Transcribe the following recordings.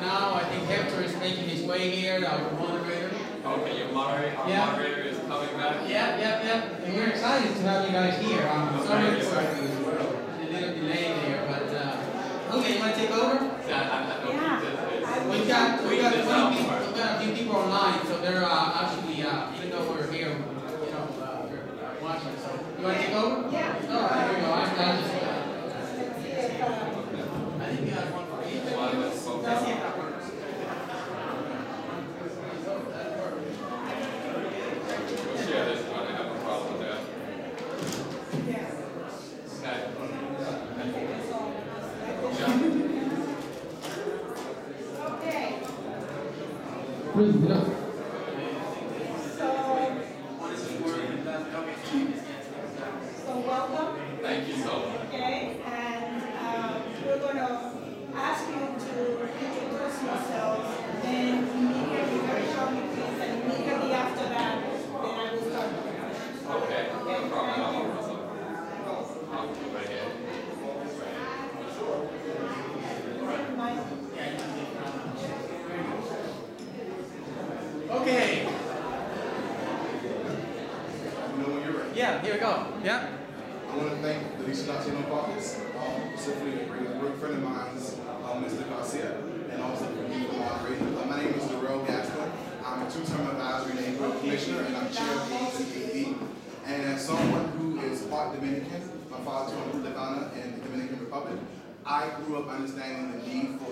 now I think Hector is making his way here, our moderator. Okay, your moderator, our moderator is coming back. Yeah. And we're excited to have you guys here. I'm sorry for a little delay there, but okay, you want to take over? We got a few people online, so they're actually, even though we're here, we're watching. So you want to take over? Yeah. All right, here we go. I think we have one for each. Let's see if that works. We'll share this one. I have no problem with that. Okay. Okay. So welcome. Thank you so much. Okay, and we're going to ask you to introduce yourselves, then immediately, very shortly, please, and immediately after that, then I will start the questions. Okay, no problem. I'll go right ahead. Okay. You know when you're ready. Yeah, here we go. Yeah. I want to thank the Latino Caucus, specifically a great friend of mine, Mr. Garcia, and also for me for moderating. My name is Darrell Gaston. I'm a two-term advisory neighborhood commissioner, and I'm chair of ACAB. And as someone who is part Dominican, my father's from Havana in the Dominican Republic, I grew up understanding the need for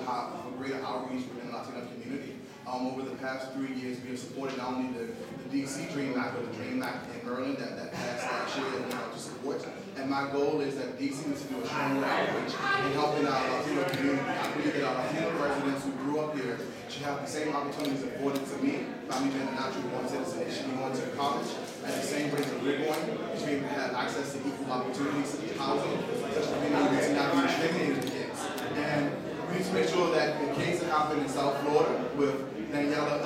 greater outreach within the Latino community. Over the past 3 years, we have supported not only the DC Dream Act, but the Dream Act in Maryland that passed last year to support. And my goal is that DC needs to do a stronger outreach in helping our Latino community. I believe that our Latino residents who grew up here should have the same opportunities afforded to me by me being a natural born citizen. They should be going to college at the same rate that we're going. They should be able to have access to equal opportunities such as housing, such as being able to not be discriminated against. And we need to make sure that the case that happened in South Florida with Daniela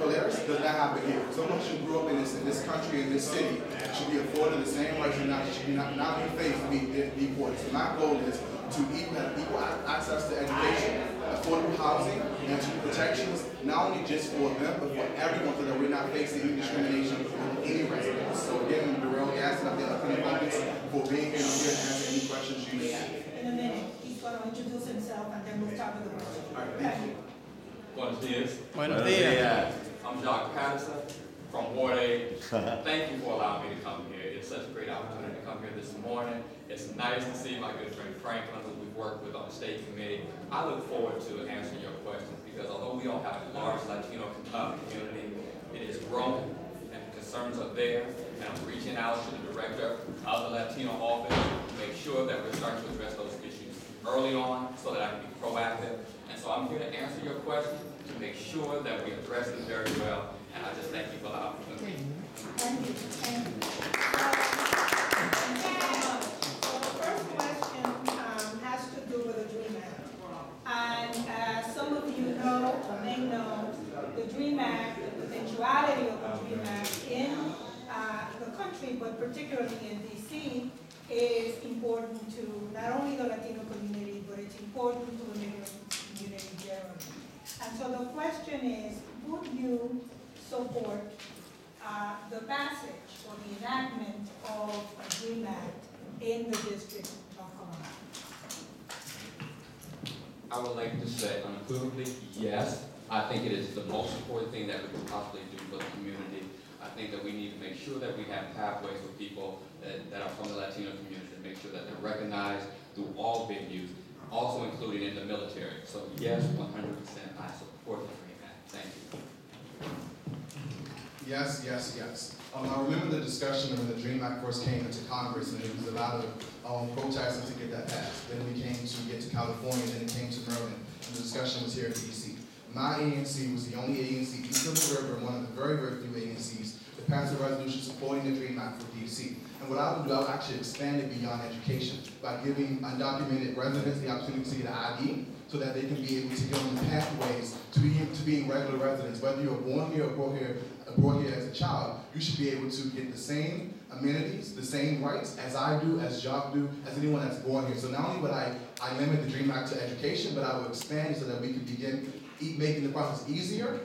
Polaris does not happen here. Someone who grew up in this country, in this city, should be afforded the same rights and should not be faced to be deported. So my goal is to have equal access to education, affordable housing, and to protections, not only just for them, but for everyone, so that we're not facing any discrimination with any residents. So again, Darrell Gaston, I think Latino Caucus for being here and I'm here to answer any questions you may have. In a minute, he's going to introduce himself, and then we'll start with the question. All right, thank you. Buenos dias. Buenos dias. I'm Jacques Patterson from Ward 8. Thank you for allowing me to come here. It's such a great opportunity to come here this morning. It's nice to see my good friend Franklin, who we've worked with on the state committee. I look forward to answering your questions because although we don't have a large Latino community, it is growing and the concerns are there. And I'm reaching out to the director of the Latino office to make sure that we're starting to address those issues early on so that I can be proactive. And so I'm here to answer your questions to make sure that we address it very well. And I just thank you for the opportunity. Thank you. Thank you. So the first question has to do with the Dream Act. And as some of you know or may know, the Dream Act, the potentiality of the Dream Act in the country, but particularly in DC, is important to not only the Latino community, but it's important to the immigrant community generally. And so the question is, would you support the passage or the enactment of a Dream Act in the District of Columbia? I would like to say unequivocally, yes. I think it is the most important thing that we can possibly do for the community. I think that we need to make sure that we have pathways for people that are from the Latino community to make sure that they're recognized through all venues, also including in the military. So yes, 100% I support the Dream Act. Thank you. Yes, yes, yes. I remember the discussion when the Dream Act first came into Congress, and it was a lot of protesting to get that passed. Then we came to get to California, then it came to Maryland, and the discussion was here in DC. My ANC was the only ANC east of the river, and one of the very, very few ANCs to pass a resolution supporting the Dream Act for DC. And what I would do, I would actually expand it beyond education by giving undocumented residents the opportunity to get an ID so that they can be able to get on the pathways to being regular residents. Whether you're born here or brought here as a child, you should be able to get the same amenities, the same rights as I do, as Jacques do, as anyone that's born here. So not only would I limit the DREAM Act to education, but I would expand it so that we can begin making the process easier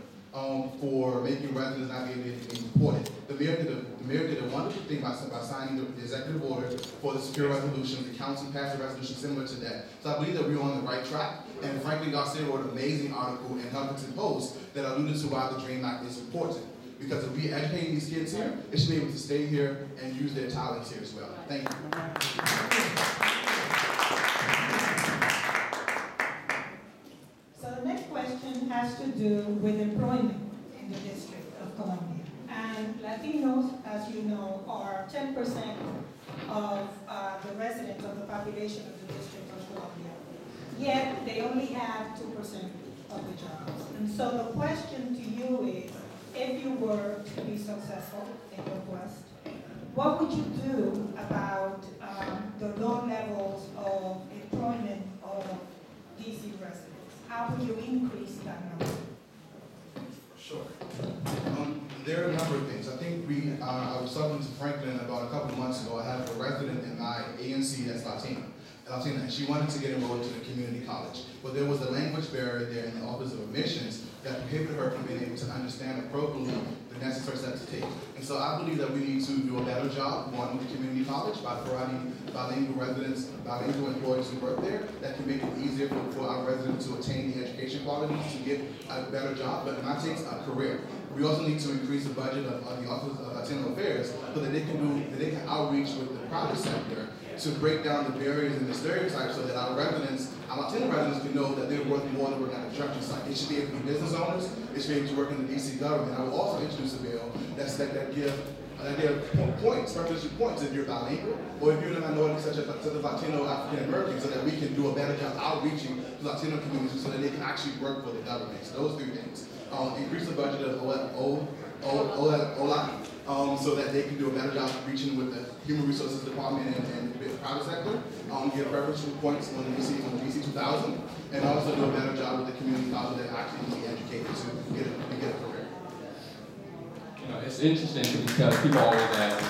for making residents not be able to be deported. The mayor did a wonderful thing by signing the executive order for the secure resolution. The council passed a resolution similar to that. So I believe that we're on the right track. And frankly, Garcia wrote an amazing article in Huffington Post that alluded to why the DREAM Act is important. Because if we're educating these kids here, they should be able to stay here and use their talents here as well. Thank you. So the next question has to do with employment in the District of Columbia. And Latinos, as you know, are 10% of the residents of the population of the District of Columbia. Yet they only have 2% of the jobs. And so the question to you is, if you were to be successful in your quest, what would you do about the low levels of employment of DC residents? How would you increase that number? Sure. There are a number of things. I think I was talking to Franklin about a couple of months ago. I have a resident in my ANC that's Latina, and she wanted to get enrolled into the community college. But there was a language barrier there in the Office of Admissions that prohibited her from being able to understand appropriately the necessary steps to take. And so I believe that we need to do a better job, one, with the community college by providing bilingual residents, bilingual employees who work there that can make it easier for our residents to attain the education qualities to get a better job, but not takes a career. We also need to increase the budget of the Office of Latino Affairs so that they can outreach with the private sector to break down the barriers and the stereotypes so that our residents, our Latino residents, can know that they're worth more than working at a construction site. They should be able to be business owners. They should be able to work in the DC government. I will also introduce a bill that give points, preferential points if you're bilingual or if you're a minority such as Latino African Americans, so that we can do a better job outreaching to Latino communities so that they can actually work for the government. So those three things. Increase the budget of OLA, so that they can do a better job reaching with the Human Resources Department and the private sector. Get preferential points on the DC 2000, and also do a better job with the community college that actually be educated to get a career. You know, it's interesting because people always ask,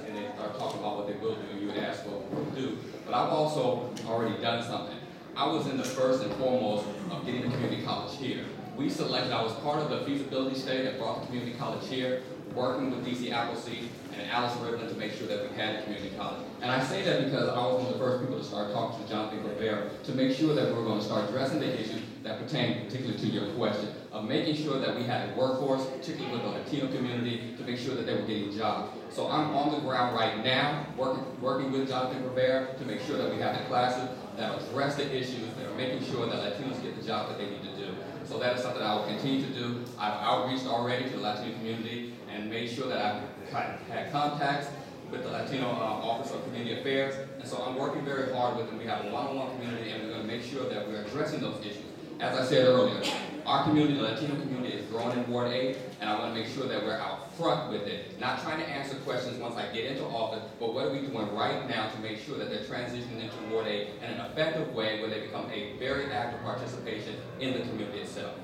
and they start talking about what they will do. You would ask what we'll do, but I've also already done something. I was in the first and foremost of getting the community college here. We selected, I was part of the feasibility study that brought the community college here, working with DC Appleseed and Alice Riveland to make sure that we had a community college. And I say that because I was one of the first people to start talking to Josephine Butler to make sure that we were going to start addressing the issues that pertain particularly to your question of making sure that we had a workforce, particularly with the Latino community, to make sure that they were getting jobs. So I'm on the ground right now, working with Josephine Butler to make sure that we have the classes that address the issues, that are making sure that Latinos get the job that they need to do. So that is something I will continue to do. I've outreached already to the Latino community and made sure that I've had contacts with the Latino Office of Community Affairs. And so I'm working very hard with them. We have a one-on-one community, and we're going to make sure that we're addressing those issues. As I said earlier, our community, the Latino community, is growing in Ward 8, and I want to make sure that we're out front with it. Not trying to answer questions once I get into office, but what are we doing right now to make sure that they're transitioning into Ward 8 in an effective way where they become a very active participation in the community itself.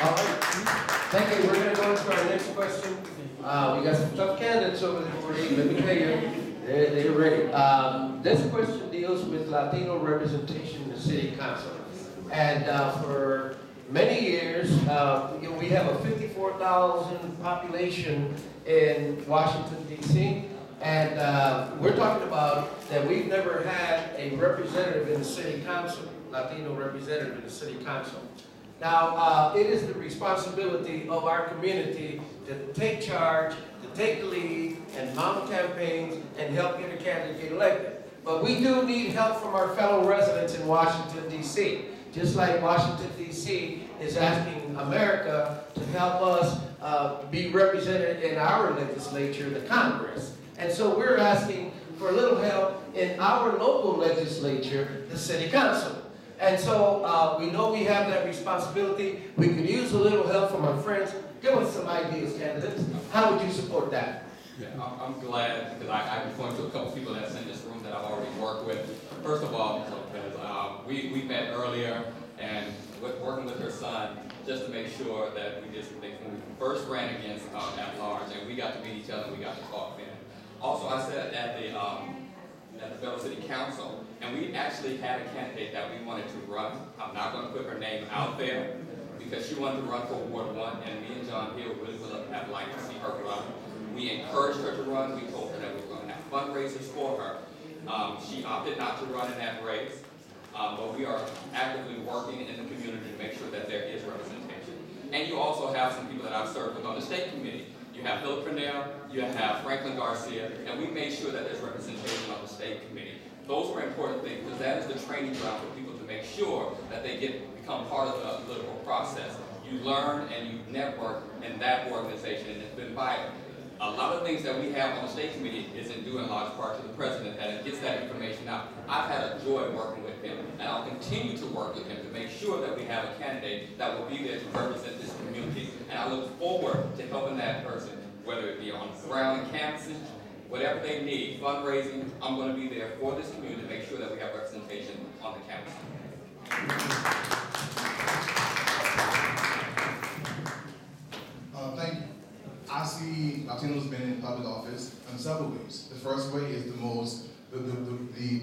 All right. Thank you. We're going to go into our next question. We got some tough candidates over there for you. Let me tell you, they're ready. This question deals with Latino representation in the city council. And for many years, we have a 54,000 population in Washington, D.C. And we're talking about that we've never had a representative in the city council, Latino representative in the city council. Now, it is the responsibility of our community to take charge, to take the lead, and mount campaigns and help get a candidate get elected. But we do need help from our fellow residents in Washington, D.C. Just like Washington, D.C. is asking America to help us be represented in our legislature, the Congress. And so we're asking for a little help in our local legislature, the City Council. And so we know we have that responsibility. We could use a little help from our friends. Give us some ideas, candidates. How would you support that? Yeah, I'm glad because I can point to a couple people that's in this room that I've already worked with. First of all, because we met earlier, and working with her son, just to make sure that when we first ran against at large, and we got to meet each other, and we got to talk then. Also, I sat at the Federal City Council, and we actually had a candidate that we wanted to run. I'm not going to put her name out there because she wanted to run for Ward 1, and me and John Hill really would have liked to see her run. We encouraged her to run. We told her that we were going to have fundraisers for her. She opted not to run in that race, but we are actively working in the community to make sure that there is representation. And you also have some people that I've served with on the state committee. You have Philip Cornell, you have Franklin Garcia, and we made sure that there's representation on the state committee. Those were important things because that is the training ground for people to make sure that they become part of the political process. You learn and you network in that organization, and it's been vital. A lot of things that we have on the state committee is in due in large part to the president, that it gets that information out. I've had a joy working with him, and I'll continue to work with him to make sure that we have a candidate that will be there to represent this community. And I look forward to helping that person, whether it be on the ground, campuses, whatever they need, fundraising. I'm going to be there for this community to make sure that we have representation on the campus. Thank you. I see Latinos been in public office in several ways. The first way is the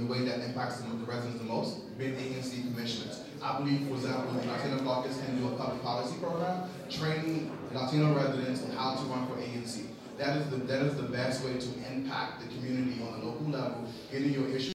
way that impacts the residents the most, being ANC commissioners. I believe, for example, the Latino Caucus can do a public policy program, training Latino residents on how to run for ANC. That is the best way to impact the community on a local level, getting your issues